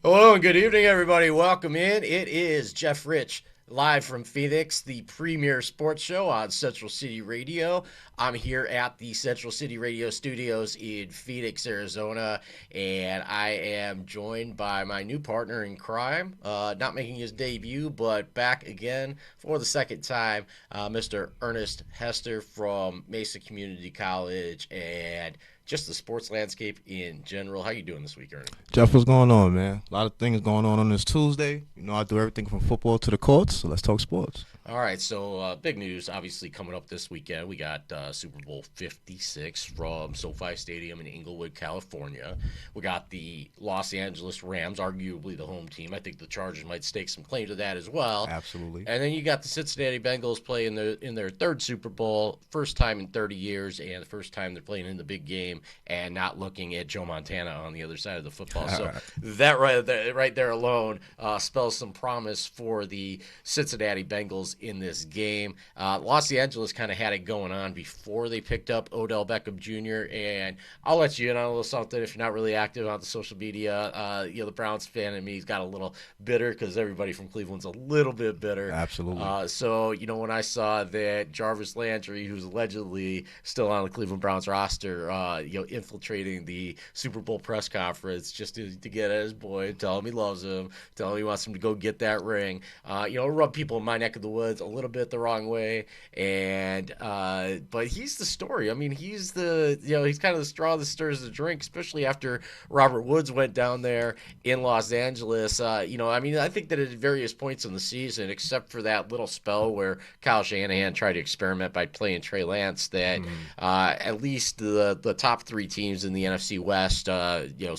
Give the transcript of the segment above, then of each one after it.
Hello and good evening, everybody. Welcome in. It is Jeff Rich live from Phoenix, the premier sports show on Central City Radio. I'm here at the Central City Radio studios in Phoenix, Arizona, and I am joined by my new partner in crime, not making his debut, but back again for the second time, Mr. Ernest Hester from Mesa Community College and just the sports landscape in general. How you doing this week, Ernest? Jeff, what's going on, man? A lot of things going on this Tuesday. You know, I do everything from football to the courts, so let's talk sports. All right, so big news obviously coming up this weekend. We got Super Bowl 56 from SoFi Stadium in Inglewood, California. We got the Los Angeles Rams, arguably the home team. I think the Chargers might stake some claim to that as well. Absolutely. And then you got the Cincinnati Bengals playing in their third Super Bowl, first time in 30 years, and the first time they're playing in the big game and not looking at Joe Montana on the other side of the football. So that right there alone spells some promise for the Cincinnati Bengals in this game. Los Angeles kind of had it going on before they picked up Odell Beckham Jr. And I'll let you in on a little something if you're not really active on the social media. The Browns fan in me's got a little bitter because everybody from Cleveland's a little bit bitter. Absolutely. So when I saw that Jarvis Landry, who's allegedly still on the Cleveland Browns roster, infiltrating the Super Bowl press conference just to get at his boy, tell him he loves him, tell him he wants him to go get that ring. Rub people in my neck of the woods a little bit the wrong way, but he's the story. I mean, he's kind of the straw that stirs the drink, especially after Robert Woods went down there in Los Angeles. I think that at various points in the season, except for that little spell where Kyle Shanahan tried to experiment by playing Trey Lance, that at least the top three teams in the NFC West,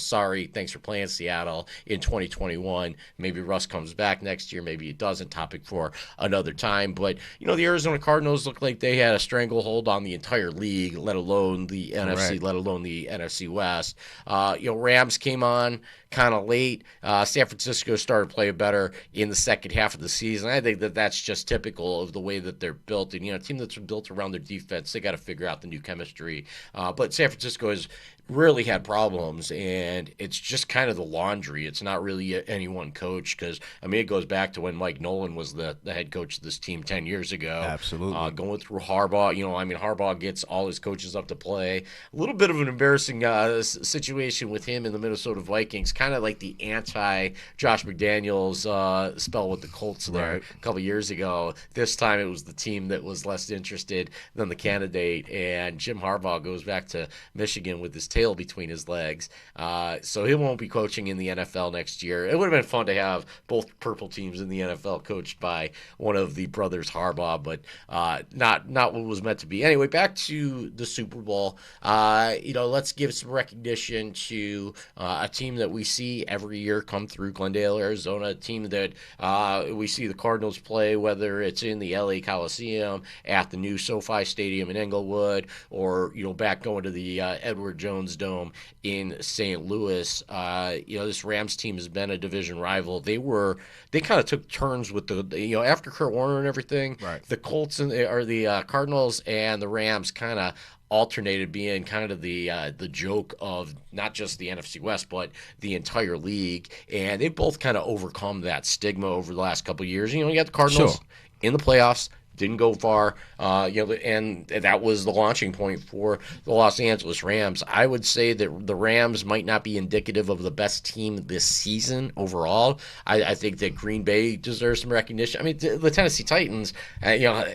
sorry, thanks for playing Seattle in 2021. Maybe Russ comes back next year, maybe he doesn't. Topic for another time. But the Arizona Cardinals look like they had a stranglehold on the entire league, let alone the NFC, let alone the NFC West. Rams came on kind of late. San Francisco started playing better in the second half of the season. I think that that's just typical of the way that they're built. And a team that's built around their defense, they got to figure out the new chemistry. But San Francisco has really had problems, and it's just kind of the laundry. It's not really any one coach because, it goes back to when Mike Nolan was the head coach of this team 10 years ago. Absolutely. Going through Harbaugh, Harbaugh gets all his coaches up to play. A little bit of an embarrassing situation with him in the Minnesota Vikings, kind of like the anti-Josh McDaniels spell with the Colts there a couple years ago. This time it was the team that was less interested than the candidate, and Jim Harbaugh goes back to Michigan with his tail between his legs. So he won't be coaching in the NFL next year. It would have been fun to have both purple teams in the NFL coached by one of the brothers Harbaugh, but not what was meant to be. Anyway, back to the Super Bowl. Let's give some recognition to a team that we see every year come through Glendale, Arizona, a team that we see the Cardinals play, whether it's in the LA Coliseum, at the new SoFi Stadium in Inglewood, or back going to the Edward Jones Dome in St. Louis. This Rams team has been a division rival. They kind of took turns with the after Kurt Warner and everything. Right. The Colts the Cardinals and the Rams kind of alternated being kind of the joke of not just the NFC West but the entire league, and they both kind of overcome that stigma over the last couple of years. You got the Cardinals in the playoffs. Didn't go far, and that was the launching point for the Los Angeles Rams. I would say that the Rams might not be indicative of the best team this season overall. I think that Green Bay deserves some recognition. The Tennessee Titans,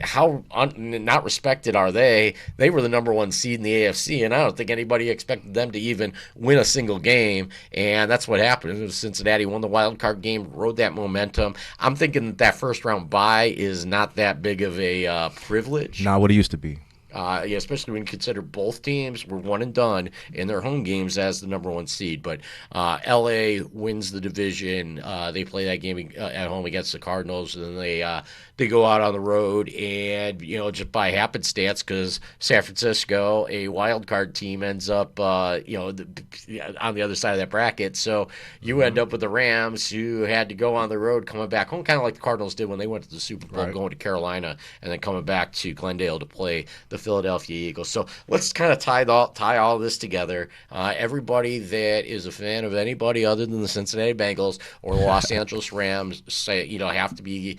how not respected are they? They were the number one seed in the AFC, and I don't think anybody expected them to even win a single game, and that's what happened. Cincinnati won the wild card game, rode that momentum. I'm thinking that first round bye is not that big of a privilege. Not what it used to be. Especially when you consider both teams were one and done in their home games as the number one seed. But LA wins the division. They play that game at home against the Cardinals, and then they go out on the road, and just by happenstance, because San Francisco, a wild card team, ends up on the other side of that bracket. So you end up with the Rams, who had to go on the road, coming back home, kind of like the Cardinals did when they went to the Super Bowl, going to Carolina, and then coming back to Glendale to play the Philadelphia Eagles. So let's kind of tie all this together. Everybody that is a fan of anybody other than the Cincinnati Bengals or the Los Angeles Rams have to be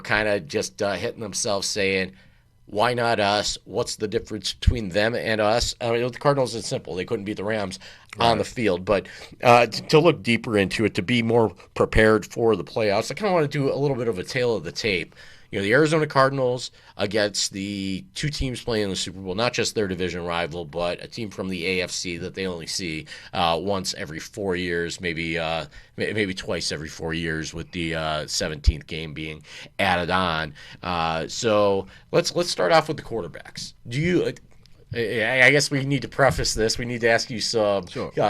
kind of just hitting themselves saying, why not us? What's the difference between them and us? The Cardinals is simple. They couldn't beat the Rams on the field. But to look deeper into it, to be more prepared for the playoffs, I kind of want to do a little bit of a tale of the tape. The Arizona Cardinals against the two teams playing in the Super Bowl, not just their division rival, but a team from the AFC that they only see once every 4 years, maybe twice every 4 years, with the 17th game being added on. So let's start off with the quarterbacks. I guess we need to preface this. We need to ask you some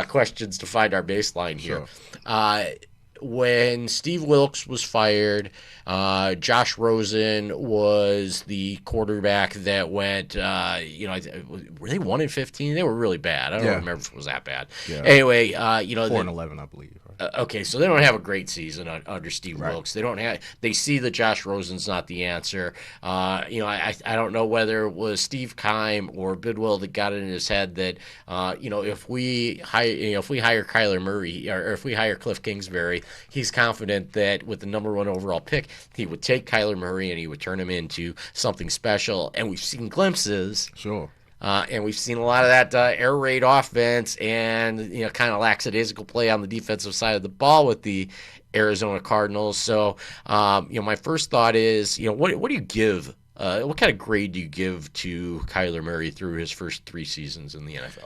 questions to find our baseline here. Sure. When Steve Wilkes was fired, Josh Rosen was the quarterback that went, were they 1-15? They were really bad. I don't remember if it was that bad. Yeah. Anyway, 4-11, I believe. Okay, so they don't have a great season under Steve Wilkes. They see that Josh Rosen's not the answer. I don't know whether it was Steve Keim or Bidwell that got it in his head that if we hire Kyler Murray or if we hire Cliff Kingsbury, he's confident that with the number 1 overall pick, he would take Kyler Murray and he would turn him into something special. And we've seen glimpses. Sure. And we've seen a lot of that air raid offense and kind of lackadaisical play on the defensive side of the ball with the Arizona Cardinals. So my first thought is what do you give? What kind of grade do you give to Kyler Murray through his first 3 seasons in the NFL?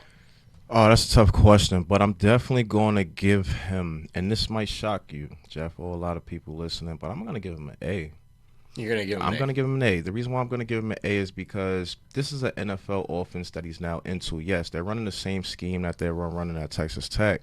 Oh, that's a tough question, but I'm definitely going to give him, and this might shock you, Jeff, or a lot of people listening, but I'm going to give him an A. You're going to give him I'm going to give him an A. The reason why I'm going to give him an A is because this is an NFL offense that he's now into. Yes, they're running the same scheme that they were running at Texas Tech,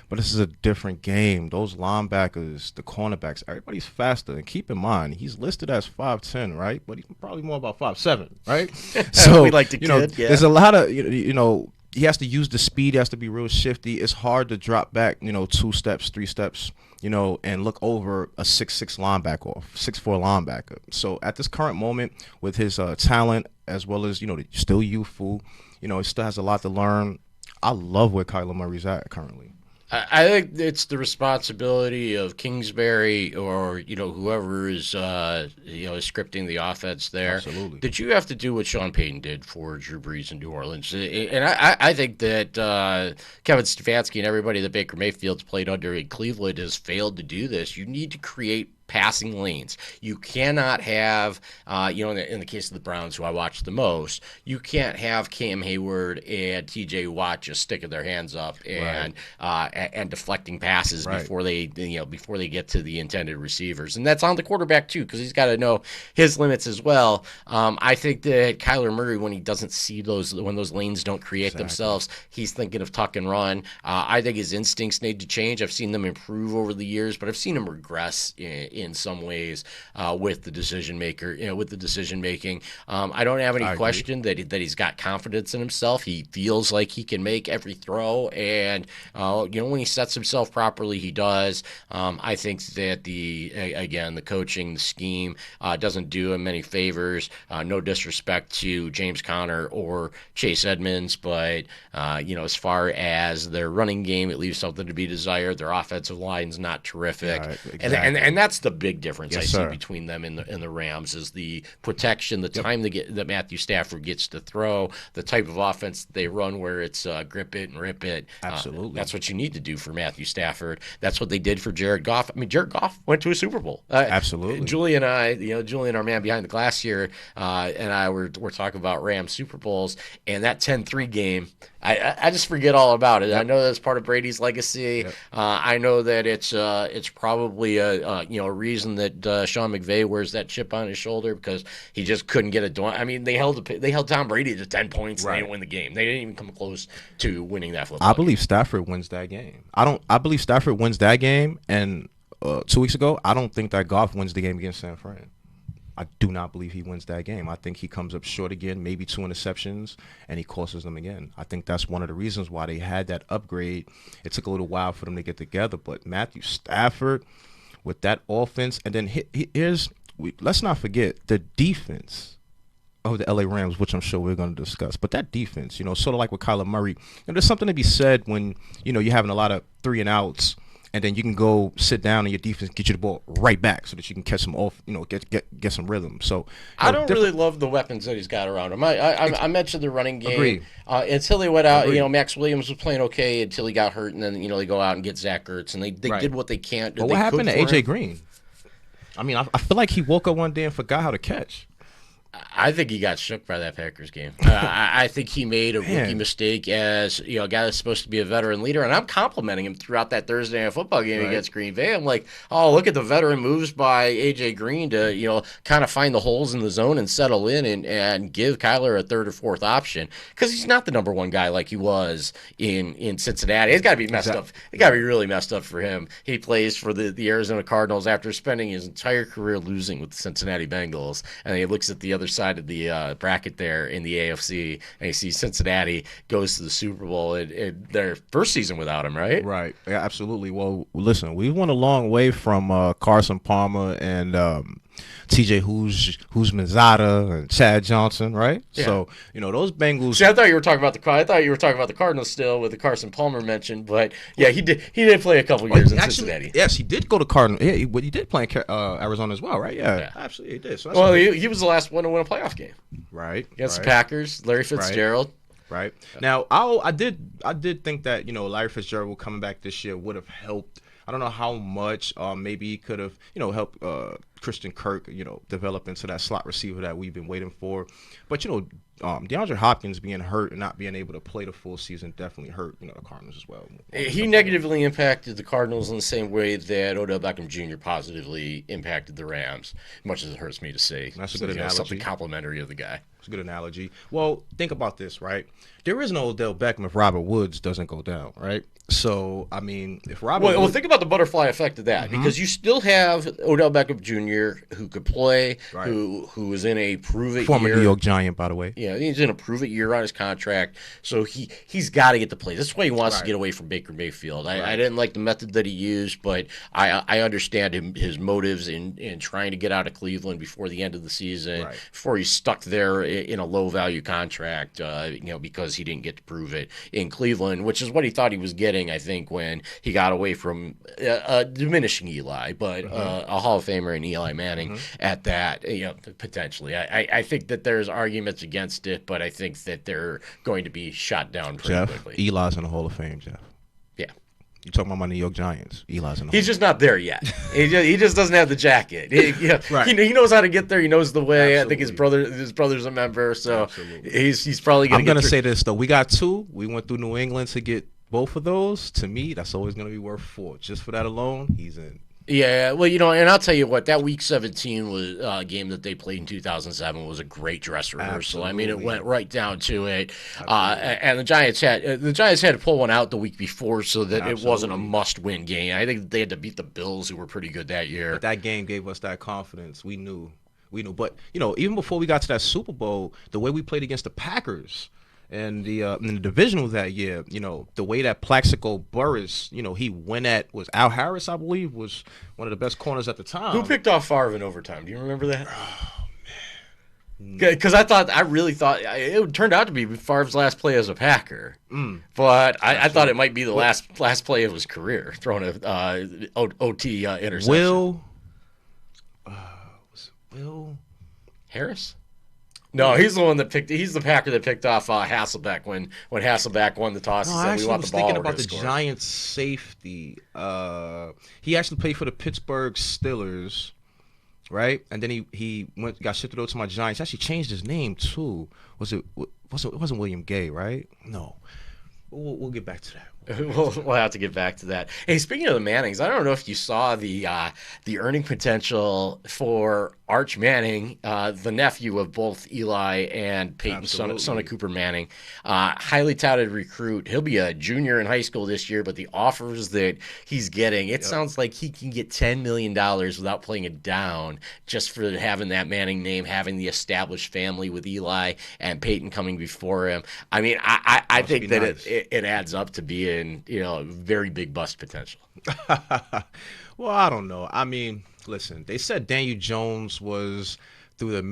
but this is a different game. Those linebackers, the cornerbacks, everybody's faster. And keep in mind, he's listed as 5'10", right? But he's probably more about 5'7", right? So we like to kid, there's a lot of, he has to use the speed. He has to be real shifty. It's hard to drop back, 2 steps, 3 steps, and look over a 6'6" linebacker or 6'4" linebacker. So at this current moment, with his talent as well as, still youthful, he still has a lot to learn. I love where Kyler Murray's at currently. I think it's the responsibility of Kingsbury or whoever is scripting the offense there. Absolutely. That you have to do what Sean Payton did for Drew Brees in New Orleans, and I think that Kevin Stefanski and everybody that Baker Mayfield's played under in Cleveland has failed to do this. You need to create passing lanes. You cannot have, in the case of the Browns, who I watch the most, you can't have Cam Hayward and T.J. Watt just sticking their hands up and deflecting passes before they get to the intended receivers, and that's on the quarterback too, because he's got to know his limits as well. I think that Kyler Murray, when he doesn't see when those lanes don't create themselves, he's thinking of tuck and run. I think his instincts need to change. I've seen them improve over the years, but I've seen him regress in some ways with the decision making. I don't have any question that he's got confidence in himself. He feels like he can make every throw, and when he sets himself properly, he does. I think that the coaching, the scheme doesn't do him many favors. No disrespect to James Conner or Chase Edmonds, but as far as their running game, it leaves something to be desired. Their offensive line's not terrific, exactly. and that's the big difference see between them and the Rams is the protection, the time that Matthew Stafford gets to throw, the type of offense they run where it's grip it and rip it. Absolutely, that's what you need to do for Matthew Stafford. That's what they did for Jared Goff. I mean, Jared Goff went to a Super Bowl. Absolutely. Julian, our man behind the glass here, and I were talking about Rams Super Bowls, and that 10-3 game, I just forget all about it. I know that's part of Brady's legacy. I know that it's probably a reason that Sean McVay wears that chip on his shoulder, because he just couldn't get it done. I mean, they held Tom Brady to 10 points and they didn't win the game. They didn't even come close to winning that football. I believe Stafford wins that game. I believe Stafford wins that game, and 2 weeks ago, I don't think that Goff wins the game against San Fran. I do not believe he wins that game. I think he comes up short again, maybe 2 interceptions, and he costs them again. I think that's one of the reasons why they had that upgrade. It took a little while for them to get together, but Matthew Stafford with that offense, and then let's not forget the defense of the LA Rams, which I'm sure we're going to discuss. But that defense, sort of like with Kyler Murray, there's something to be said when, you're having a lot of 3 and outs, and then you can go sit down and your defense get you the ball right back so that you can catch them off, get some rhythm. So I don't really love the weapons that he's got around him. I mentioned the running game. Agreed. Until they went out, Agreed. Max Williams was playing okay until he got hurt, and then they go out and get Zach Ertz, and they Right. did what they can't. But what happened to AJ Green? I mean, I feel like he woke up one day and forgot how to catch. I think he got shook by that Packers game. I think he made a rookie mistake as a guy that's supposed to be a veteran leader, and I'm complimenting him throughout that Thursday night football game against Green Bay. I'm like, oh, look at the veteran moves by AJ Green to kind of find the holes in the zone and settle in and give Kyler a third or fourth option, because he's not the number one guy like he was in Cincinnati. It's got to be messed up. It got to be really messed up for him. He plays for the Arizona Cardinals after spending his entire career losing with the Cincinnati Bengals, and he looks at the other side of the bracket there in the AFC, and you see Cincinnati goes to the Super Bowl in their first season without him, right? Right. Yeah, absolutely. Well, listen, we went a long way from Carson Palmer and TJ Houshmandzadeh and Chad Johnson, right? Yeah. So, those Bengals. See, I thought you were talking about the Cardinals still with the Carson Palmer mention, but yeah, he did play a couple years in Cincinnati. Yes, he did go to Cardinals. Yeah, he did play in Arizona as well, right? Yeah. Absolutely, he did. So he was the last one to win a playoff game. Right. Against the Packers, Larry Fitzgerald. Right. Now, I did think that, Larry Fitzgerald coming back this year would have helped. I don't know how much. Maybe he could have, helped Christian Kirk, develop into that slot receiver that we've been waiting for. But, DeAndre Hopkins being hurt and not being able to play the full season definitely hurt, the Cardinals as well. He negatively impacted the Cardinals in the same way that Odell Beckham Jr. positively impacted the Rams, much as it hurts me to say. That's a good analogy. Something complimentary of the guy. It's a good analogy. Well, think about this, right? There is no Odell Beckham if Robert Woods doesn't go down, right? So, I mean, if Robert Well, think about the butterfly effect of that, because you still have Odell Beckham Jr. who could play, who is in a prove-it former year. New York Giant, by the way. Yeah, he's in a prove-it year on his contract, so he's got to get the play. That's why he wants to get away from Baker Mayfield. I didn't like the method that he used, but I understand his motives in trying to get out of Cleveland before the end of the season, before he's stuck there in a low-value contract, because he didn't get to prove it in Cleveland, which is what he thought he was getting, I think, when he got away from diminishing Eli, but a Hall of Famer in Eli Manning at that, potentially. I think that there's arguments against it, but I think that they're going to be shot down pretty quickly. Eli's in the Hall of Fame, Jeff. Yeah. You're talking about my New York Giants. Eli's in the He's just not there yet. he just doesn't have the jacket. He knows how to get there. He knows the way. Absolutely. I think his brother's a member, so he's probably going to. I'm going to say this though. We got 2. We went through New England to get both of those. To me, that's always going to be worth 4. Just for that alone, he's in. Yeah, well, and I'll tell you what, that Week 17 was game that they played in 2007 was a great dress rehearsal. Absolutely. I mean, it went right down to it, and the Giants had to pull one out the week before so that it wasn't a must-win game. I think they had to beat the Bills, who were pretty good that year. But that game gave us that confidence. We knew. But even before we got to that Super Bowl, the way we played against the Packers. And in the divisional that year, the way that Plaxico Burress, he went at was Al Harris, I believe, was one of the best corners at the time. Who picked off Favre in overtime? Do you remember that? Oh man, because I really thought it turned out to be Favre's last play as a Packer, but I thought it might be the last play of his career, throwing a OT interception. Will Harris? No, he's the one that picked. He's the Packer that picked off Hasselbeck when Hasselbeck won the toss. No, and said, "We want the ball." Thinking about the Giants safety. He actually played for the Pittsburgh Steelers, right? And then he got shifted over to my Giants. He actually changed his name too. It wasn't William Gay, right? No. We'll get back to that. We'll have to get back to that. Hey, speaking of the Mannings, I don't know if you saw the earning potential for Arch Manning, the nephew of both Eli and Peyton, son of Cooper Manning. Highly touted recruit. He'll be a junior in high school this year, but the offers that he's getting, it sounds like he can get $10 million without playing it down just for having that Manning name, having the established family with Eli and Peyton coming before him. I mean, I think that nice. it adds up to being very big bust potential. Well, I don't know. I mean, listen, they said Daniel Jones was through the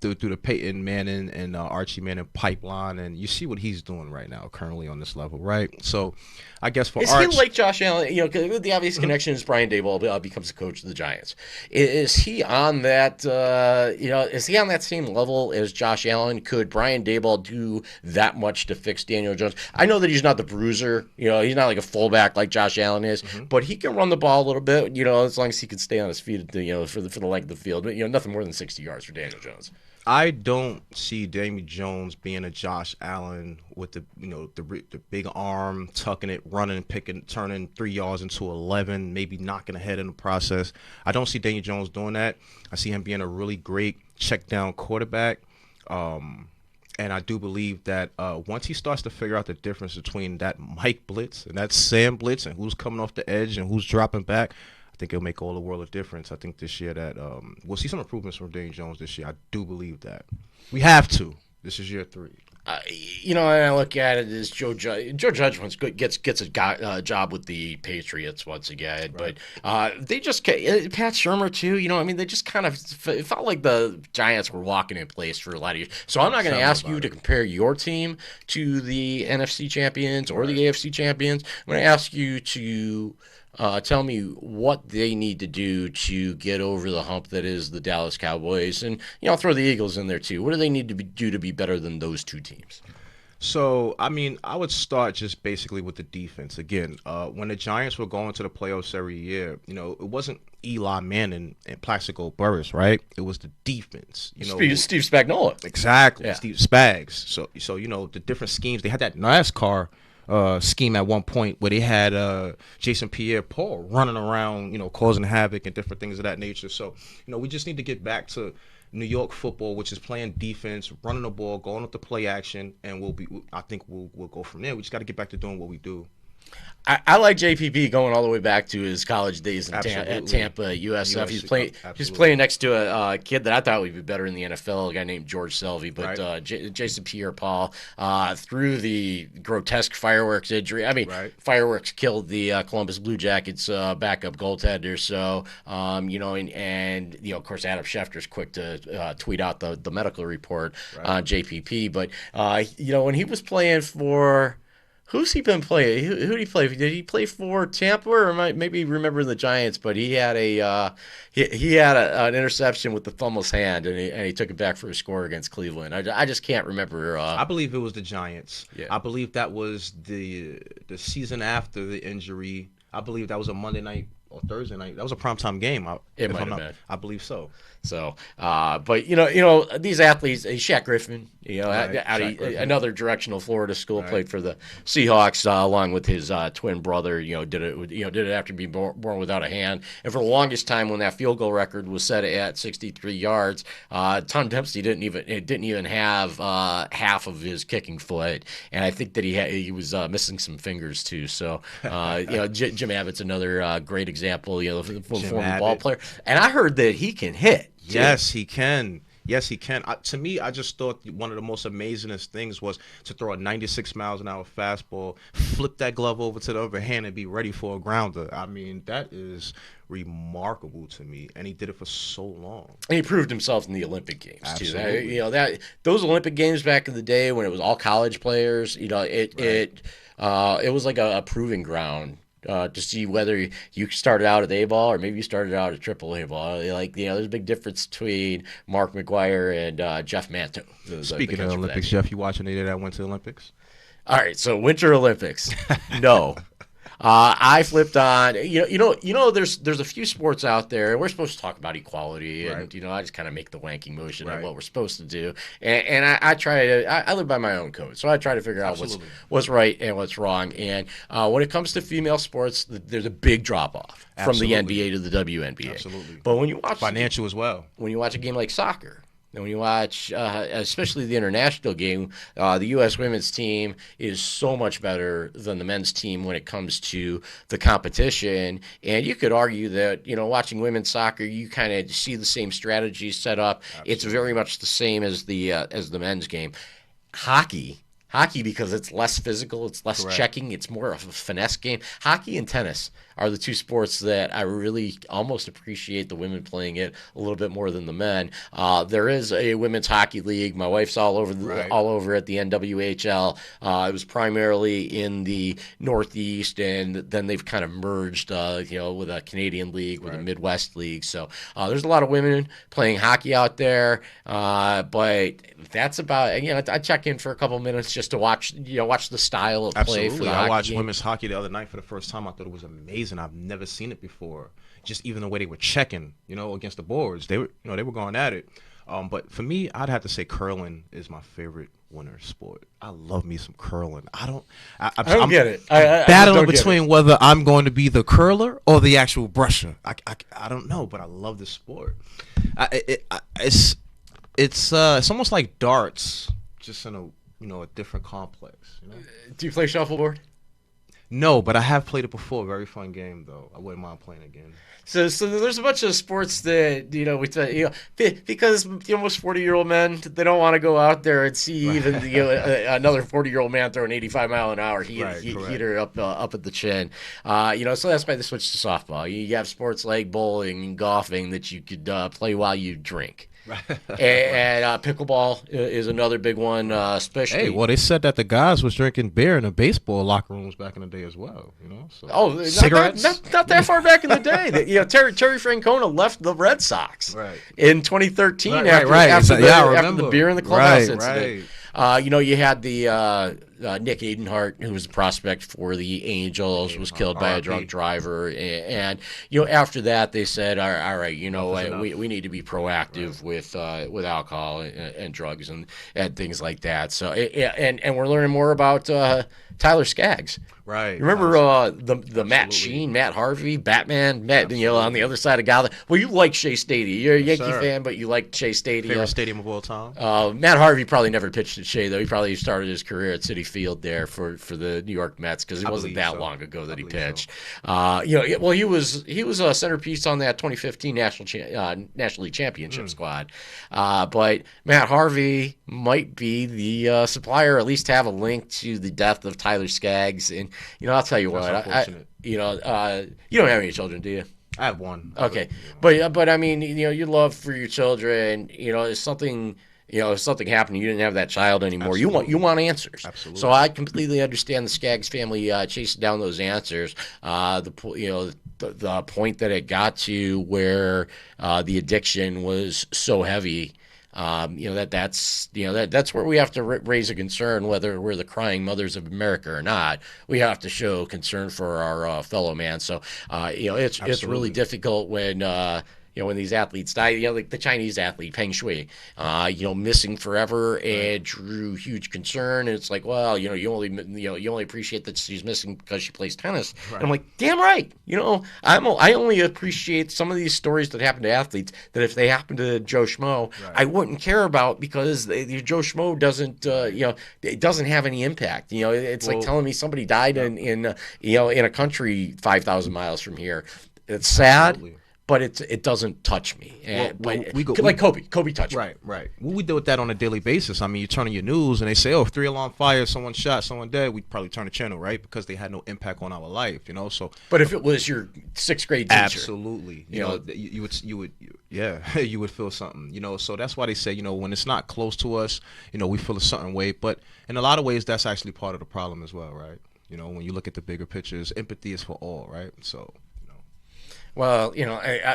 through the Peyton Manning and Archie Manning pipeline, and you see what he's doing right now, currently on this level, right? So, I guess for Is he like Josh Allen? You know, 'cause the obvious connection is Brian Daboll becomes the coach of the Giants. Is he on that? Is he on that same level as Josh Allen? Could Brian Daboll do that much to fix Daniel Jones? I know that he's not the bruiser. You know, he's not like a fullback like Josh Allen is, but he can run the ball a little bit. You know, as long as he can stay on his feet. You know, for the length of the field. You know, nothing more than 60 yards for Daniel Jones. I don't see Daniel Jones being a Josh Allen with the big arm, tucking it, running, picking, turning 3 yards into 11, maybe knocking ahead in the process. I don't see Daniel Jones doing that. I see him being a really great check down quarterback. And I do believe that once he starts to figure out the difference between that Mike blitz and that Sam blitz and who's coming off the edge and who's dropping back, I think it'll make all the world of difference. I think this year that we'll see some improvements from Daniel Jones this year. I do believe that. We have to. This is year 3. And I look at it as Joe Judge. Joe Judge gets a job with the Patriots once again, right. But they just Pat Shurmur too. You know, I mean, they just kind of it felt like the Giants were walking in place for a lot of years. So I'm not going to ask you to compare your team to the NFC champions or the AFC champions. I'm going to ask you to tell me what they need to do to get over the hump that is the Dallas Cowboys, and I'll throw the Eagles in there too. What do they need to do to be better than those two teams? So, I mean, I would start just basically with the defense. Again, when the Giants were going to the playoffs every year, it wasn't Eli Manning and Plaxico Burress, right? It was the defense. Steve Spagnuolo. Exactly, yeah. Steve Skaggs. So the different schemes. They had that NASCAR scheme at one point where they had Jason Pierre-Paul running around, causing havoc and different things of that nature. So, we just need to get back to New York football, which is playing defense, running the ball, going up to play action, and I think we'll go from there. We just got to get back to doing what we do. I like JPP going all the way back to his college days at Tampa, USF. He's playing next to a kid that I thought would be better in the NFL, a guy named George Selvey. But right. Jason Pierre-Paul, through the grotesque fireworks injury. I mean, right. Fireworks killed the Columbus Blue Jackets backup goaltender. So, and of course, Adam Schefter's quick to tweet out the medical report on JPP. But, when he was playing for... Who's he been playing? Who did he play? Did he play for Tampa, or maybe remember the Giants? But he had an interception with the thumbless hand, and he took it back for a score against Cleveland. I just can't remember. I believe it was the Giants. Yeah. I believe that was the season after the injury. I believe that was a Monday night or Thursday night. That was a primetime game. It might have been. I believe so. So, but these athletes, Shaq Griffin, another directional Florida school, played for the Seahawks along with his twin brother. Did it after being born without a hand, and for the longest time when that field goal record was set at 63 yards, Tom Dempsey didn't even have half of his kicking foot, and I think that he was missing some fingers too. So, Jim Abbott's another great example. Former ball player, and I heard that he can hit. Yes, he can. Yes, he can. To me, I just thought one of the most amazingest things was to throw a 96 miles an hour fastball, flip that glove over to the other hand, and be ready for a grounder. I mean, that is remarkable to me, and he did it for so long. And he proved himself in the Olympic Games Absolutely. too. Those Olympic Games back in the day when it was all college players, it was like a proving ground. To see whether you started out at A-ball or maybe you started out at triple A-ball. There's a big difference between Mark McGuire and Jeff Manto. Speaking of Olympics, Jeff, you watch any of that went to the Olympics? All right, so Winter Olympics. No. I flipped on. There's a few sports out there. We're supposed to talk about equality, and I just kind of make the wanking motion of what we're supposed to do. And I try to. I live by my own code, so I try to figure out what's right and what's wrong. And when it comes to female sports, there's a big drop off from the NBA to the WNBA. Absolutely. But when you watch financial as well, when you watch a game like soccer. And when you watch, especially the international game, the U.S. women's team is so much better than the men's team when it comes to the competition. And you could argue that, watching women's soccer, you kind of see the same strategies set up. Absolutely. It's very much the same as the men's game. Hockey Hockey, because it's less physical, it's less Correct. checking, it's more of a finesse game. Hockey and tennis are the two sports that I really almost appreciate the women playing it a little bit more than the men. There is a women's hockey league. My wife's all over at the NWHL. It was primarily in the Northeast, and then they've kind of merged, with a Canadian league, with a Midwest league. So there's a lot of women playing hockey out there, but that's about. I check in for a couple minutes just to watch the style of play. Absolutely. For the I hockey watched game. women's hockey the other night for the first time. I thought it was amazing. I've never seen it before. Just even the way they were checking, against the boards, they were going at it. But for me, I'd have to say curling is my favorite winter sport. I love me some curling. I don't get it. Battling between whether I'm going to be the curler or the actual brusher. I don't know, but I love this sport. It's almost like darts, just in a different complex. Do you play shuffleboard? No, but I have played it before. Very fun game, though. I wouldn't mind playing again. So there's a bunch of sports that because most 40-year-old men, they don't want to go out there and see even another 40-year-old man throw an 85-mile-an-hour heater up at the chin. So that's why they switched to softball. You have sports like bowling and golfing that you could play while you drink. And pickleball is another big one, especially. Hey, well, they said that the guys was drinking beer in the baseball locker rooms back in the day as well. So Cigarettes? Not that far back in the day. Terry Francona left the Red Sox in 2013 after the beer in the clubhouse incident. You had the Nick Adenhart, who was the prospect for the Angels, was killed by a drunk driver, and after that they said, all right, we need to be proactive with alcohol and drugs and things like that. So and we're learning more about Tyler Skaggs. Right. Remember the Matt Sheen, Matt Harvey, Batman, Matt, on the other side of Gotham. Well, you like Shea Stadium. You're a Yankee fan, but you like Shea Stadium. Favorite stadium of all time? Matt Harvey probably never pitched at Shea, though. He probably started his career at Citi Field there for the New York Mets, because it wasn't that long ago that he pitched. Well, he was a centerpiece on that 2015 National League Championship squad. But Matt Harvey might be the supplier, or at least have a link to the death of Tyler Skaggs. And I'll tell you what, you don't have any children, do you? I have one. Okay, but I mean, your love for your children, if something happened, you didn't have that child anymore. Absolutely. You want answers. Absolutely. So I completely understand the Skaggs family chasing down those answers. The point that it got to where the addiction was so heavy. That's where we have to raise a concern, whether we're the crying mothers of America or not. We have to show concern for our fellow man. So it's really difficult when when these athletes die, like the Chinese athlete Peng Shui, missing forever, and drew huge concern. And it's like, well, you only appreciate that she's missing because she plays tennis. Right. And I'm like, damn right. I only appreciate some of these stories that happen to athletes that if they happen to Joe Schmo, I wouldn't care about, because Joe Schmo doesn't, it doesn't have any impact. It's like telling me somebody died in a country 5,000 miles from here. It's sad. Absolutely. But it doesn't touch me. Like Kobe touched me. Right. What we do with that on a daily basis. I mean, you turn on your news and they say, 3 alarm fire, someone shot, someone dead. We'd probably turn the channel, right? Because they had no impact on our life, So. But if it was your 6th grade teacher, absolutely, you would feel something, So that's why they say, when it's not close to us, we feel a certain way. But in a lot of ways, that's actually part of the problem as well, right? When you look at the bigger pictures, empathy is for all, right? So. Well,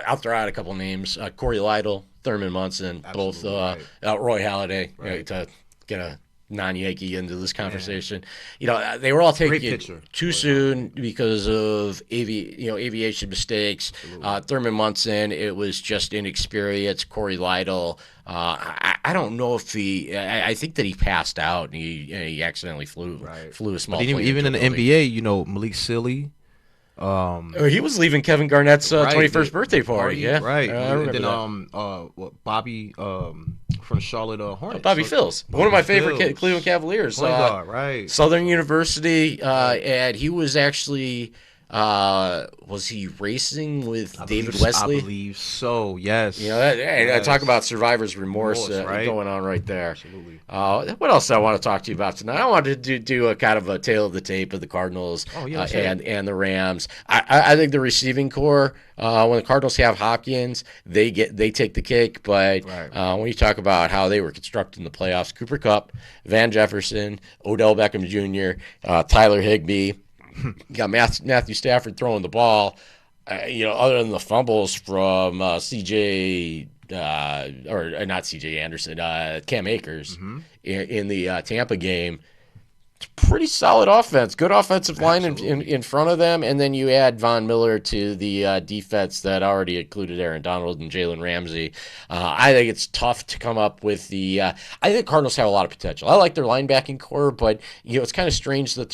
I'll throw out a couple names: Corey Lytle, Thurman Munson, both Roy Halladay, to get a non-Yankee into this conversation. They were all taken too soon because of aviation mistakes. Thurman Munson, it was just inexperience. Corey Lytle, I don't know if I think that he passed out and he accidentally flew a small plane. Even in the NBA, Malik Silly. He was leaving Kevin Garnett's 21st birthday party. Yeah, right. I remember that. Bobby from Charlotte Hornets. Bobby Phills, one of my favorite Cleveland Cavaliers. Right. Southern University, and he was actually Was he racing with David Wesley? I believe so. Yes. I talk about survivor's remorse, right? going on right there. Absolutely. What else do I want to talk to you about tonight? I wanted to do a kind of a tail of the tape of the Cardinals and the Rams. I think the receiving core, when the Cardinals have Hopkins, they take the cake. But when you talk about how they were constructed in the playoffs, Cooper Kupp, Van Jefferson, Odell Beckham Jr., Tyler Higbee. You got Matthew Stafford throwing the ball. Other than the fumbles from CJ or not CJ Anderson, Cam Akers in the Tampa game. Pretty solid offense, good offensive line in front of them, and then you add Von Miller to the defense that already included Aaron Donald and Jalen Ramsey. I think it's tough to come up with the. I think Cardinals have a lot of potential. I like their linebacking core, but it's kind of strange that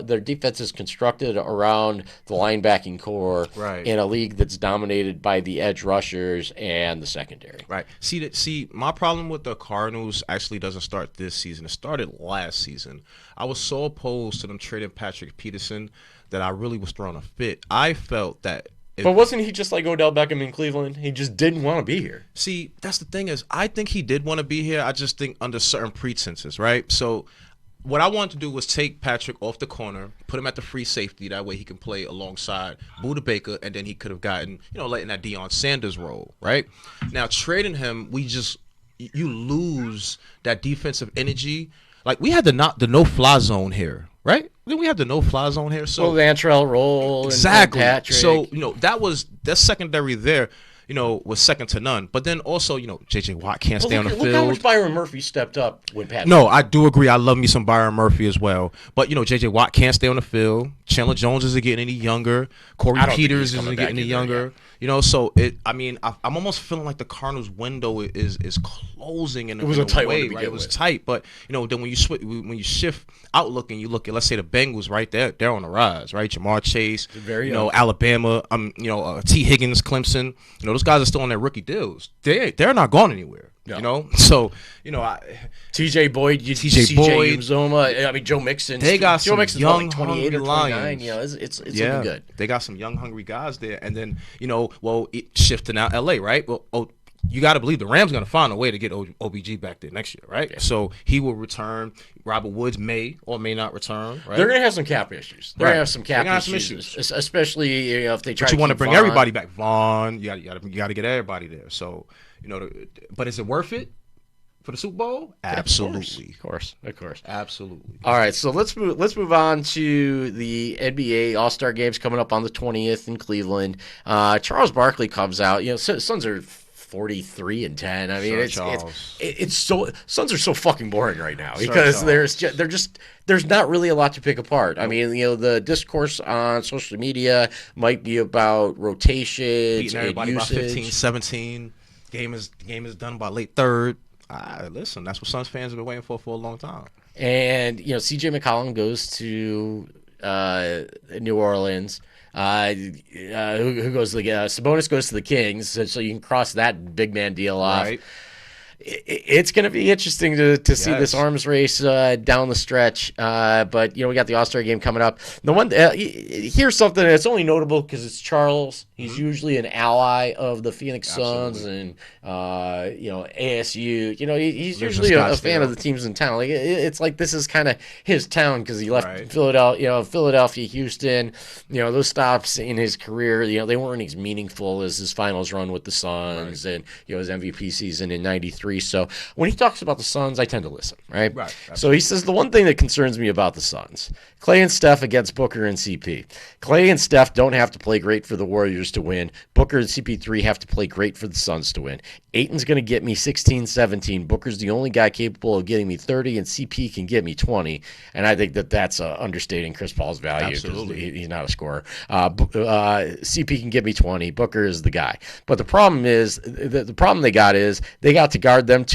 their defense is constructed around the linebacking core in a league that's dominated by the edge rushers and the secondary. Right. See, my problem with the Cardinals actually doesn't start this season. It started last season. I was so opposed to them trading Patrick Peterson that I really was throwing a fit. I felt that. But wasn't he just like Odell Beckham in Cleveland? He just didn't want to be here. See, that's the thing is, I think he did want to be here. I just think under certain pretenses, right? So what I wanted to do was take Patrick off the corner, put him at the free safety. That way he can play alongside Budda Baker, and then he could have gotten, letting that Deion Sanders role, right? Now, trading him, you lose that defensive energy. Like, we had the no-fly zone here, right? Then we had the no-fly zone here. So Vantrell roll exactly. And Patrick. So, that secondary there, was second to none. But then also, J.J. Watt can't stay on the field. Look how much Byron Murphy stepped up when Patrick. No, I do agree. I love me some Byron Murphy as well. But, J.J. Watt can't stay on the field. Chandler Jones isn't getting any younger. Corey Peters isn't getting any younger. So I'm almost feeling like the Cardinals' window is closing in a tight way, one right? It was tight, but then when you shift outlook and you look at, let's say, the Bengals, right? They're on the rise, right? Jamar Chase, Alabama, T. Higgins, Clemson, those guys are still on their rookie deals. They're not going anywhere. No. So T.J. Boyd, Uzoma, Joe Mixon. They got Joe some young 28 or 29. Lions. It's looking good. They got some young hungry guys there, and then shifting out L.A. right. Well, you got to believe the Rams going to find a way to get OBG back there next year, right? Yeah. So he will return. Robert Woods may or may not return. Right? They're going to have some cap issues. They're going to have some cap issues, especially if they try. But you want to bring Vaughn. everybody back. Vaughn, you got to get everybody there. So but is it worth it for the Super Bowl? Absolutely, of course. Absolutely. All right, so let's move on to the NBA All-Star games coming up on the 20th in Cleveland. Charles Barkley comes out. Suns are 43-10. I mean, Suns are so fucking boring right now because there's not really a lot to pick apart. Nope. I mean, the discourse on social media might be about rotations, beating everybody by 15-17. Game is done by late third. Listen, that's what Suns fans have been waiting for a long time. And CJ McCollum goes to New Orleans. Who goes to the Sabonis goes to the Kings, so you can cross that big man deal off. Right. It's going to be interesting to see this arms race down the stretch. But we got the All-Star game coming up. The one here's something that's only notable because it's Charles. He's usually an ally of the Phoenix Suns and ASU. He's usually a fan of the teams in town. Like it's like this is kind of his town because he left Philadelphia, Houston. Those stops in his career. They weren't as meaningful as his finals run with the Suns and his MVP season in '93. So when he talks about the Suns, I tend to listen, right? So he says the one thing that concerns me about the Suns, Clay and Steph against Booker and CP. Clay and Steph don't have to play great for the Warriors to win. Booker and CP3 have to play great for the Suns to win. Ayton's going to get me 16, 17. Booker's the only guy capable of getting me 30, and CP can get me 20. And I think that's understating Chris Paul's value because he's not a scorer. CP can get me 20. Booker is the guy. But the problem is, the problem they got is they got to guard them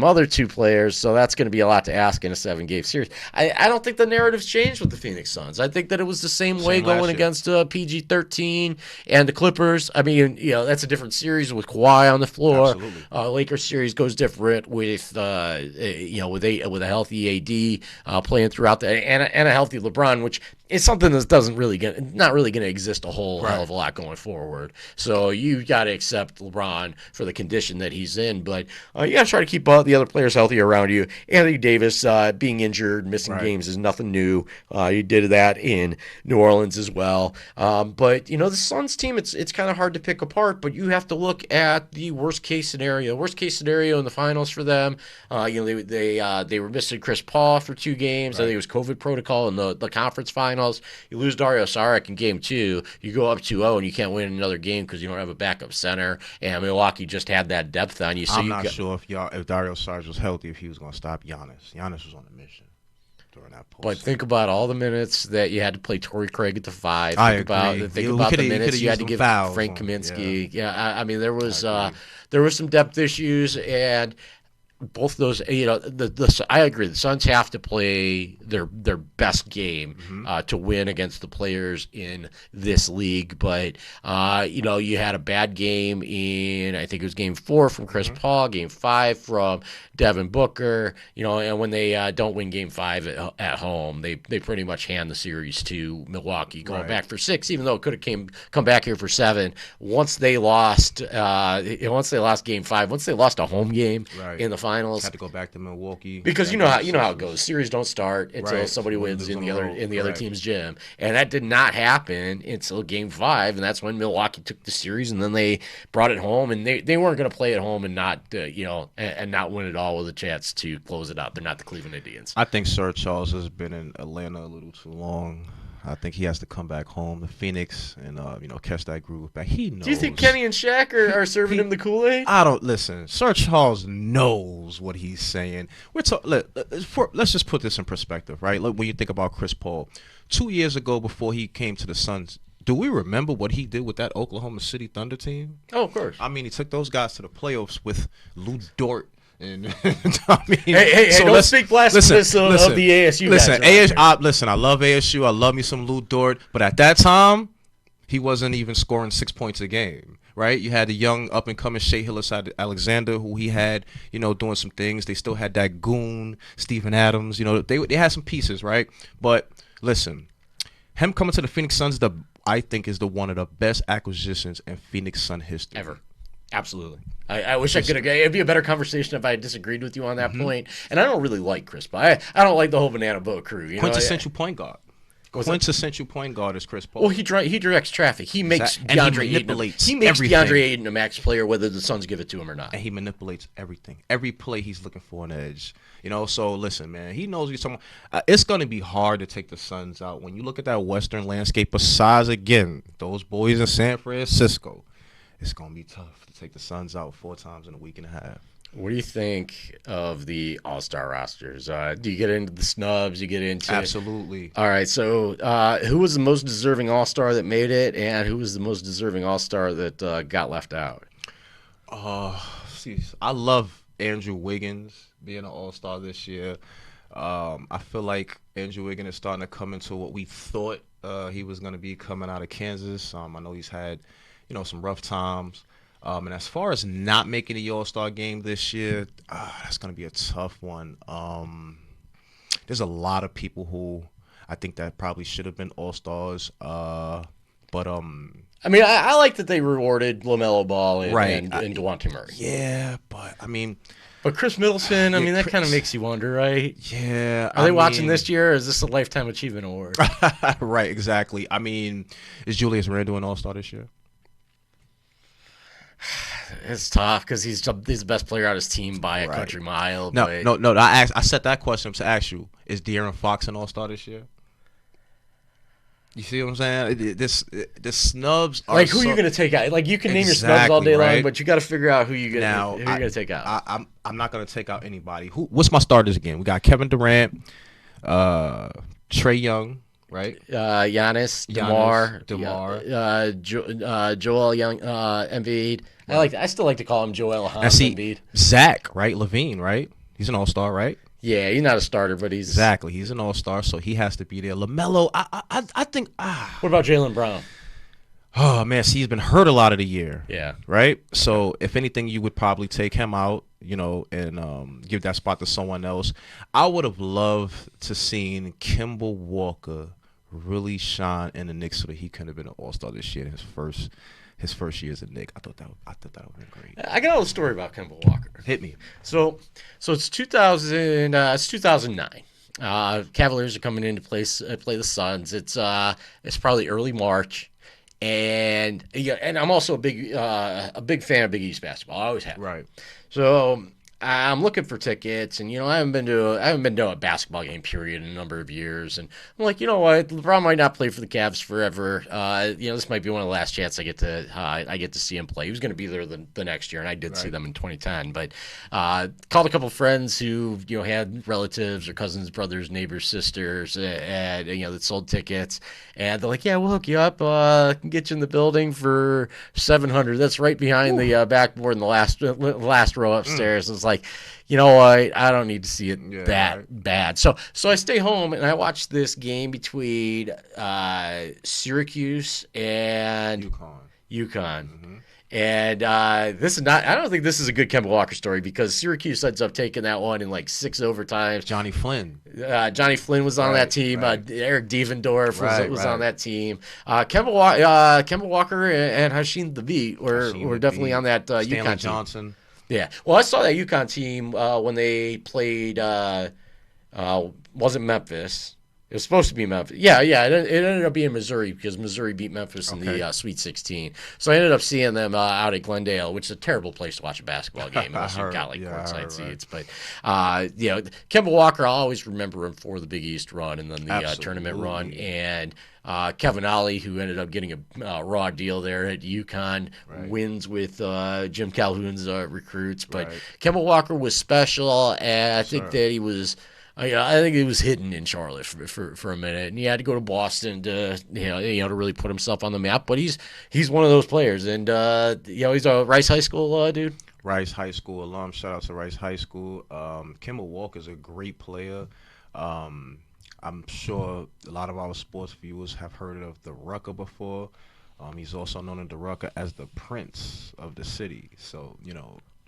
other two players, so that's going to be a lot to ask in a 7-game series. I don't think the narrative's changed with the Phoenix Suns. I think that it was the same way going against PG-13 and the Clippers. I mean, that's a different series with Kawhi on the floor. Lakers series goes different with with a healthy AD playing throughout and a healthy LeBron, which it's something that doesn't really not really going to exist a whole Right. hell of a lot going forward. So you got to accept LeBron for the condition that he's in, but you got to try to keep the other players healthy around you. Anthony Davis being injured, missing Right. games is nothing new. You did that in New Orleans as well. But the Suns team, it's kind of hard to pick apart. But you have to look at the worst case scenario. Worst case scenario in the finals for them. They were missing Chris Paul for 2 games. Right. I think it was COVID protocol in the conference finals. You lose Dario Saric in game 2. You go up 2-0 and you can't win another game because you don't have a backup center. And Milwaukee just had that depth on you. So I'm not sure if Dario Saric was healthy, if he was going to stop Giannis. Giannis was on a mission during that post. But think about all the minutes that you had to play Torrey Craig at the 5. I Think about agree. the minutes you had to give fouls Frank on- Kaminsky. Yeah, I mean there was some depth issues, and both those, I agree. The Suns have to play their best game to win against the players in this league. But you had a bad game in, I think it was game 4 from Chris Paul, game 5 from Devin Booker. And when they don't win game 5 at home, they pretty much hand the series to Milwaukee, going back for 6, even though it could have come back here for 7. Once they lost game 5, once they lost a home game in the finals, had to go back to Milwaukee because you know how it goes. Series don't start until somebody wins in the other team's gym, and that did not happen until game 5, and that's when Milwaukee took the series, and then they brought it home, and they weren't going to play at home and not and not win it all with a chance to close it out. They're not the Cleveland Indians. I think Sir Charles has been in Atlanta a little too long. I think he has to come back home to Phoenix and catch that groove back. He knows. Do you think Kenny and Shaq are serving him the Kool-Aid? I don't listen. Sir Charles knows what he's saying. Let's just put this in perspective, right? Look, when you think about Chris Paul, 2 years ago before he came to the Suns, do we remember what he did with that Oklahoma City Thunder team? Oh, of course. I mean, he took those guys to the playoffs with Lou Dort. And I mean, hey, don't speak blasphemous of the ASU guys. Listen, I love ASU. I love me some Lou Dort. But at that time, he wasn't even scoring 6 points a game, right? You had the young up-and-coming Shea Gilgeous-Alexander, who he had, doing some things. They still had that goon, Steven Adams. They had some pieces, right? But listen, him coming to the Phoenix Suns, I think is one of the best acquisitions in Phoenix Sun history. Ever. Absolutely. I wish I could have. It'd be a better conversation if I had disagreed with you on that point. And I don't really like Chris Paul. I don't like the whole banana boat crew. Quintessential point guard. Quintessential point guard is Chris Paul. Well, he directs traffic. He makes DeAndre Ayton a max player, whether the Suns give it to him or not. And he manipulates everything. Every play he's looking for an edge. So listen, man, he knows he's someone. It's going to be hard to take the Suns out. When you look at that Western landscape, besides, again, those boys in San Francisco, it's going to be tough to take the Suns out 4 times in a week and a half. What do you think of the All-Star rosters? Do you get into the snubs? You get into Absolutely. All right. So, who was the most deserving All-Star that made it, and who was the most deserving All-Star that got left out? I love Andrew Wiggins being an All-Star this year. I feel like Andrew Wiggins is starting to come into what we thought he was going to be coming out of Kansas. I know he's had some rough times. And as far as not making the All-Star game this year, that's going to be a tough one. There's a lot of people who I think that probably should have been All-Stars. I like that they rewarded LaMelo Ball and DeJounte Murray. Yeah, but But Chris Middleton, that kind of makes you wonder, right? Yeah. Are they watching this year, or is this a Lifetime Achievement Award? Right, exactly. Is Julius Randle an All-Star this year? It's tough because he's the best player on his team by a country mile. No. I set that question to ask you: is De'Aaron Fox an All-Star this year? You see what I'm saying? The snubs are who are you going to take out? Like, you can name your snubs all day long, but you got to figure out who you're going to take out. I'm not going to take out anybody. What's my starters again? We got Kevin Durant, Trae Young. Right, Giannis, Joel Young, Embiid. I still like to call him Joel Embiid. Zach, right? Levine, right? He's an All-Star, right? Yeah, he's not a starter, but he's exactly. He's an All-Star, so he has to be there. LaMelo, I think. What about Jaylen Brown? Oh man, he's been hurt a lot of the year. Yeah. Right. So if anything, you would probably take him out, and give that spot to someone else. I would have loved to seen Kemba Walker really shine in the Knicks so that he could have been an All-Star this year in his first year as a Knick. I thought that would have been great. I got a little story about Kemba Walker. Hit me. So it's 2000. It's 2009. Cavaliers are coming in to play the Suns. It's probably early March, and I'm also a big fan of Big East basketball. I always have. Right. So I'm looking for tickets, and I haven't been to a basketball game period in a number of years, and I'm like, you know what, LeBron might not play for the Cavs forever. This might be one of the last chances I get to see him play. He was going to be there the next year, and I did see them in 2010. But called a couple of friends who had relatives or cousins, brothers, neighbors, sisters, and that sold tickets, and they're like, yeah, we'll hook you up, can get you in the building for $700. That's right behind the backboard in the last row upstairs. It's like, you know what? I don't need to see it bad. So I stay home and I watch this game between Syracuse and UConn. Mm-hmm. And this is not. I don't think this is a good Kemba Walker story because Syracuse ends up taking that one in like 6 overtimes. Johnny Flynn was on that team. Right. Eric Devendorf was on that team. Kemba Walker and Hasheem Thabeet were definitely on that Stanley UConn team. Johnson. Yeah. Well, I saw that UConn team when they played. Wasn't Memphis? It was supposed to be Memphis. Yeah. It ended up being Missouri because Missouri beat Memphis in the Sweet 16. So I ended up seeing them out at Glendale, which is a terrible place to watch a basketball game unless you've got courtside seats. But Kemba Walker, I'll always remember him for the Big East run and then the tournament run. And Kevin Ollie, who ended up getting a raw deal there at UConn, wins with Jim Calhoun's recruits. But Kemba Walker was special, and I think that he was. I think he was hidden in Charlotte for a minute, and he had to go to Boston to to really put himself on the map. But he's one of those players, and he's a Rice High School dude. Rice High School alum. Shout out to Rice High School. Kemba Walker's a great player. I'm sure a lot of our sports viewers have heard of the Rucker before. He's also known in the Rucker as the Prince of the city. So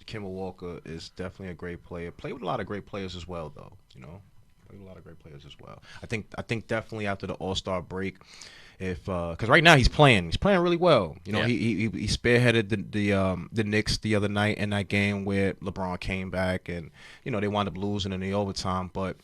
Kemba Walker is definitely a great player. Played with a lot of great players as well, though. Played with a lot of great players as well. I think definitely after the All-Star break, because right now he's playing really well. He spearheaded the Knicks the other night in that game where LeBron came back and they wound up losing in the overtime. But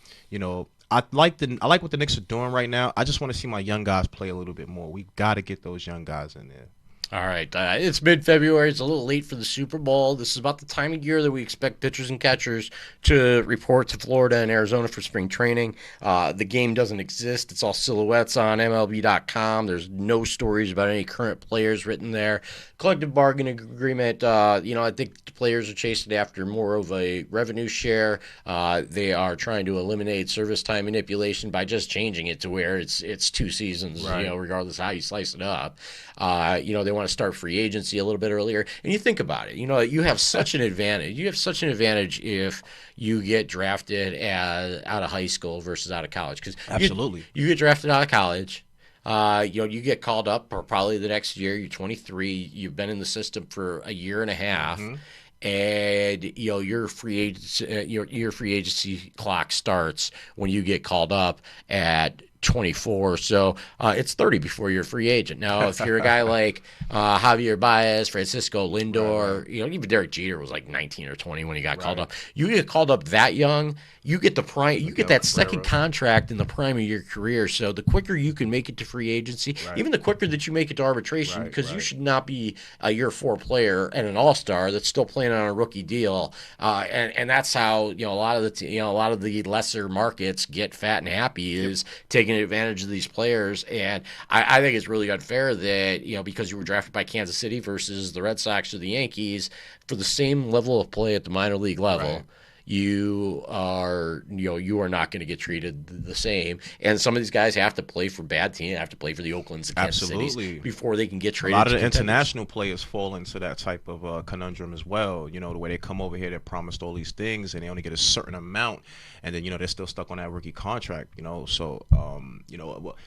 I like what the Knicks are doing right now. I just want to see my young guys play a little bit more. We got to get those young guys in there. All right. It's mid-February. It's a little late for the Super Bowl. This is about the time of year that we expect pitchers and catchers to report to Florida and Arizona for spring training. The game doesn't exist. It's all silhouettes on MLB.com. There's no stories about any current players written there. Collective bargaining agreement, I think the players are chasing after more of a revenue share. They are trying to eliminate service time manipulation by just changing it to where it's 2 seasons, regardless of how you slice it up. They want to start free agency a little bit earlier. And you think about it, you have such an advantage. You have such an advantage if you get drafted out of high school versus out of college. Because absolutely, you get drafted out of college. You get called up or probably the next year. You're 23. You've been in the system for a year and a half. Mm-hmm. And your free agency clock starts when you get called up at 24, so it's 30 before you're a free agent. Now, if you're a guy like Javier Baez, Francisco Lindor, even Derek Jeter was like 19 or 20 when he got called up. You get called up that young, you get the prime. You get that second contract in the prime of your career. So the quicker you can make it to free agency, even the quicker that you make it to arbitration, because you should not be a year 4 player and an all-star that's still playing on a rookie deal. And that's how a lot of the lesser markets get fat and happy is taking advantage of these players. And I think it's really unfair that because you were drafted by Kansas City versus the Red Sox or the Yankees for the same level of play at the minor league level. You are not going to get treated the same, and some of these guys have to play for bad teams, have to play for the Oaklands and Kansas Cities before they can get traded. A lot of the international players fall into that type of conundrum as well. The way they come over here, they're promised all these things, and they only get a certain amount, and then they're still stuck on that rookie contract. So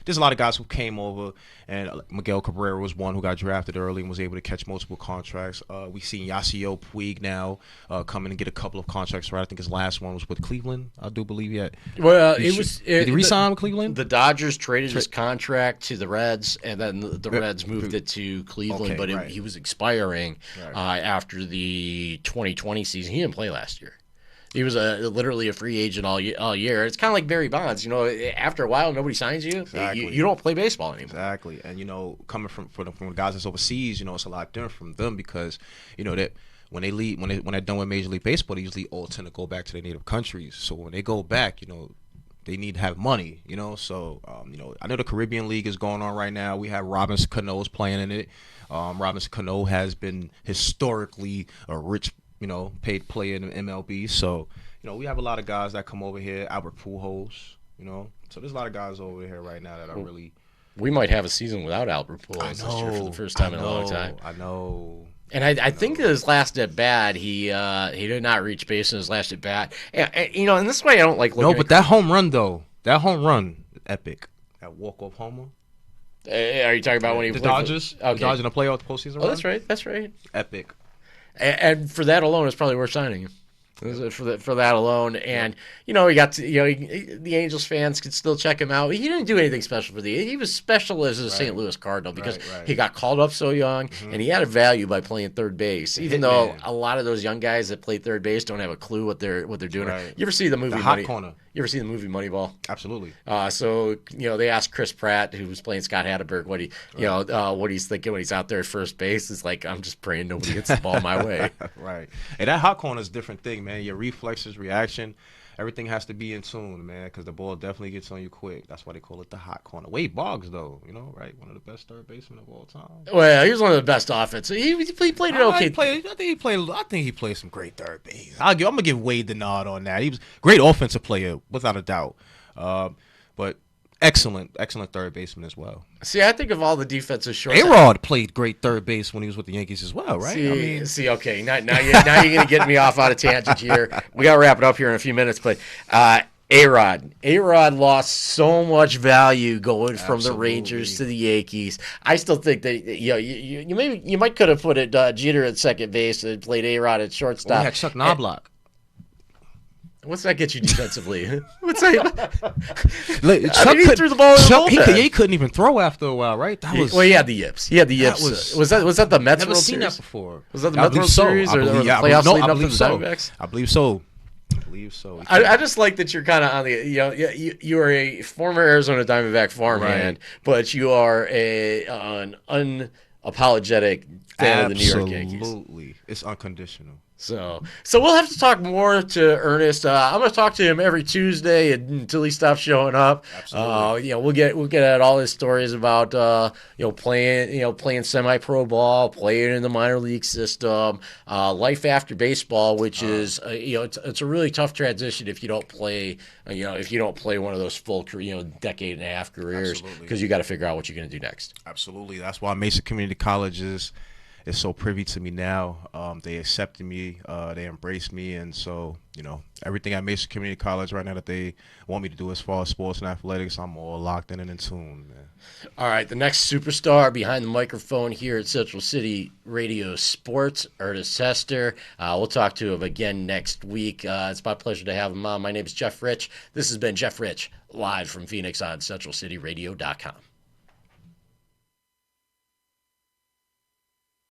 there's a lot of guys who came over, and Miguel Cabrera was one who got drafted early and was able to catch multiple contracts. We see Yasiel Puig now come in and get a couple of contracts right. I think think his last one was with Cleveland. I do believe he had. Well, Did he resign with Cleveland? The Dodgers traded his contract to the Reds, and then the Reds moved it to Cleveland. Okay, but right. he was expiring after the 2020 season. He didn't play last year. He was literally a free agent all year. It's kind of like Barry Bonds. After a while, nobody signs you. Exactly. You don't play baseball anymore. Exactly. And coming from the guys that's overseas, it's a lot different from them because that when they leave, when they're done with Major League Baseball, they usually all tend to go back to their native countries. So when they go back, they need to have money. So I know the Caribbean League is going on right now. We have Robinson Cano's playing in it. Robinson Cano has been historically a rich paid player in the MLB. So, we have a lot of guys that come over here. Albert Pujols, So there's a lot of guys over here right now that are really. We might have a season without Albert Pujols this year for the first time in a long time. I know. And I think his last at bat, he did not reach base in his last at bat. And this is why I don't like looking. No, but that home run, epic. That walk-off homer. Are you talking about when he the played Dodgers? Okay. The Dodgers in the playoff postseason. Oh, that's right. Epic. And for that alone, it's probably worth signing him. For that alone, and he got to, the Angels fans could still check him out. He didn't do anything special he was special as a St. Louis Cardinal because he got called up so young, and he had a value by playing third base. Even though a lot of those young guys that play third base don't have a clue what they're doing. Right. You ever see the movie Corner? You ever see the movie Moneyball? Absolutely. So they asked Chris Pratt, who was playing Scott Hatteberg, what he's thinking when he's out there at first base. It's like, I'm just praying nobody hits the ball my way. Right. And that hot corner is a different thing, man. Your reflexes, reaction, everything has to be in tune, man, because the ball definitely gets on you quick. That's why they call it the hot corner. Wade Boggs, though, right? One of the best third basemen of all time. Well, he was one of the best offenses. He played it okay. I think he played some great third base. I'm gonna give Wade the nod on that. He was a great offensive player, without a doubt. But excellent third baseman as well. See, I think of all the defensive shorts. A-Rod played great third base when he was with the Yankees as well, right? Okay. Now you're going to get me off on a tangent here. We got to wrap it up here in a few minutes, but A-Rod lost so much value going from the Rangers to the Yankees. I still think that you might could have put it Jeter at second base and played A-Rod at shortstop. We had Chuck Knobloch. What's that get you defensively? What's that? Chuck he threw the ball in the bullpen. He couldn't even throw after a while, right? He had the yips. Was that the Mets? Never World seen Series? that before. Was that the Mets World Series or the playoffs leading up to the Diamondbacks? I believe so. I just like that you're kind of on the you are a former Arizona Diamondback farmhand, but you are an unapologetic fan of the New York Yankees. Absolutely, it's unconditional. So we'll have to talk more to Ernest. I'm going to talk to him every Tuesday until he stops showing up. Absolutely. We'll get at all his stories about playing semi-pro ball, playing in the minor league system, life after baseball, which is it's a really tough transition if you don't play one of those full decade and a half careers, because you got to figure out what you're going to do next. Absolutely, that's why Mesa Community College is so privy to me now. They accepted me, they embraced me, and so everything at Mesa Community College right now that they want me to do as far as sports and athletics, I'm all locked in and in tune, man. All right, the next superstar behind the microphone here at Central City Radio Sports, Ernest Hester. We'll talk to him again next week. It's my pleasure to have him on. My name is Jeff Rich. This has been Jeff Rich, live from Phoenix on CentralCityRadio.com.